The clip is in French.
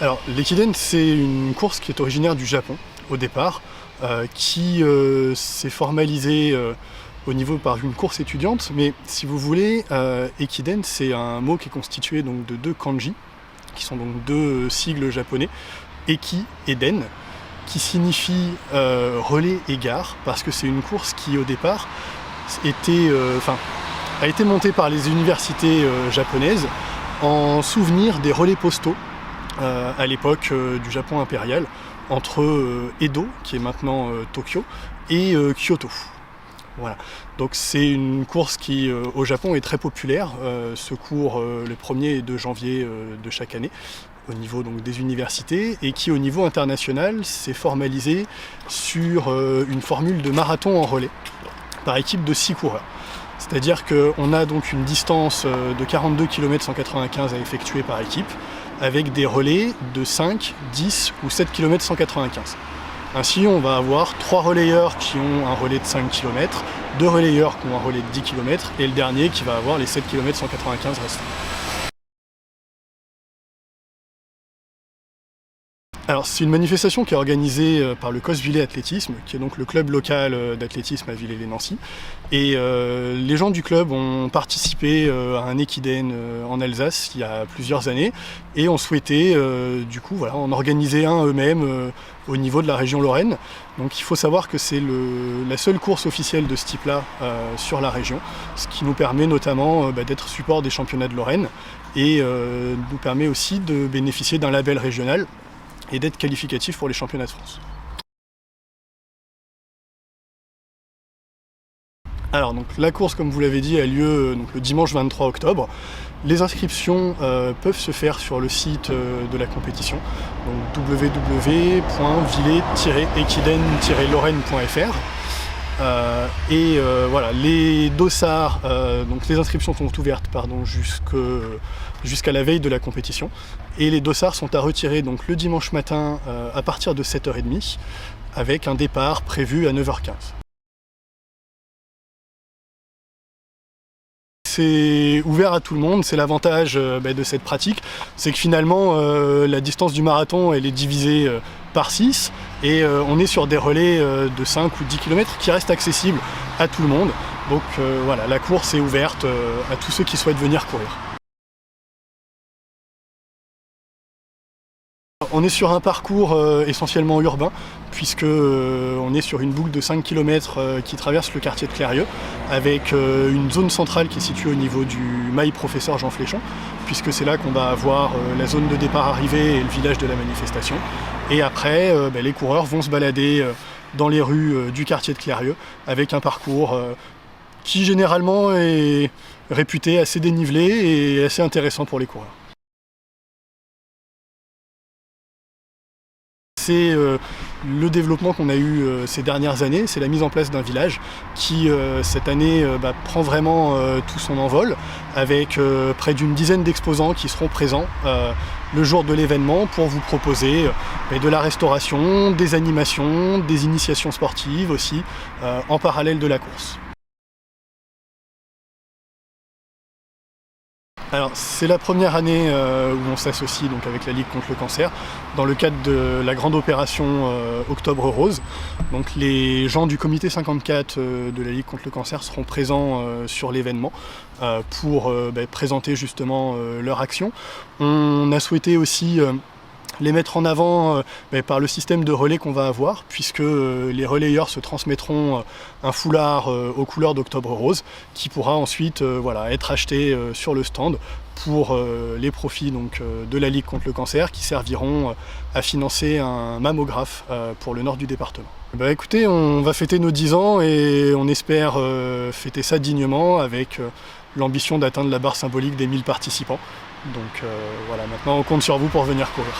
Alors, l'Ekiden, c'est une course qui est originaire du Japon, au départ, qui s'est formalisée au niveau par une course étudiante, mais si vous voulez, Ekiden, c'est un mot qui est constitué donc, de deux kanji, qui sont donc deux sigles japonais, Eki et Den, qui signifie relais et gare, parce que c'est une course qui, au départ, a été montée par les universités japonaises en souvenir des relais postaux à l'époque du Japon impérial, entre Edo, qui est maintenant Tokyo, et Kyoto. Voilà. Donc c'est une course qui au Japon est très populaire, se court le 1er et 2 janvier de chaque année, au niveau donc, des universités, et qui au niveau international s'est formalisée sur une formule de marathon en relais, par équipe de 6 coureurs. C'est-à-dire qu'on a donc une distance de 42 km 195 à effectuer par équipe, avec des relais de 5, 10 ou 7 km 195. Ainsi, on va avoir 3 relayeurs qui ont un relais de 5 km, 2 relayeurs qui ont un relais de 10 km, et le dernier qui va avoir les 7 km 195 restants. Alors, c'est une manifestation qui est organisée par le COS Villers Athlétisme, qui est donc le club local d'athlétisme à Villers-lès-Nancy. Et les gens du club ont participé à un Ekiden en Alsace il y a plusieurs années et ont souhaité, du coup, voilà, en organiser un eux-mêmes au niveau de la région Lorraine. Donc il faut savoir que c'est la seule course officielle de ce type-là sur la région, ce qui nous permet notamment d'être support des championnats de Lorraine et nous permet aussi de bénéficier d'un label régional et d'être qualificatif pour les championnats de France. Alors donc la course, comme vous l'avez dit, a lieu donc, le dimanche 23 octobre. Les inscriptions peuvent se faire sur le site de la compétition, donc www.villers-ekiden-lorraine.fr. Voilà, les dossards, donc les inscriptions sont ouvertes jusqu'à la veille de la compétition, et les dossards sont à retirer donc le dimanche matin à partir de 7h30 avec un départ prévu à 9h15. C'est ouvert à tout le monde, c'est l'avantage de cette pratique, c'est que finalement la distance du marathon elle est divisée par 6 et on est sur des relais de 5 ou 10 km qui restent accessibles à tout le monde. Donc voilà, la course est ouverte à tous ceux qui souhaitent venir courir. On est sur un parcours essentiellement urbain, puisque on est sur une boucle de 5 km qui traverse le quartier de Clérieux, avec une zone centrale qui est située au niveau du mail professeur Jean Fléchon, puisque c'est là qu'on va avoir la zone de départ arrivée et le village de la manifestation. Et après, les coureurs vont se balader dans les rues du quartier de Clérieux, avec un parcours qui généralement est réputé assez dénivelé et assez intéressant pour les coureurs. C'est le développement qu'on a eu ces dernières années, c'est la mise en place d'un village qui cette année prend vraiment tout son envol, avec près d'une dizaine d'exposants qui seront présents le jour de l'événement pour vous proposer de la restauration, des animations, des initiations sportives aussi, en parallèle de la course. Alors c'est la première année où on s'associe donc avec la Ligue contre le cancer dans le cadre de la grande opération Octobre Rose. Donc les gens du comité 54 de la Ligue contre le cancer seront présents sur l'événement pour présenter justement leur action. On a souhaité aussi les mettre en avant par le système de relais qu'on va avoir, puisque les relayeurs se transmettront un foulard aux couleurs d'Octobre Rose, qui pourra ensuite être acheté sur le stand pour les profits donc, de la Ligue contre le cancer, qui serviront à financer un mammographe pour le nord du département. Écoutez, on va fêter nos 10 ans et on espère fêter ça dignement avec l'ambition d'atteindre la barre symbolique des 1000 participants. Donc voilà, maintenant on compte sur vous pour venir courir.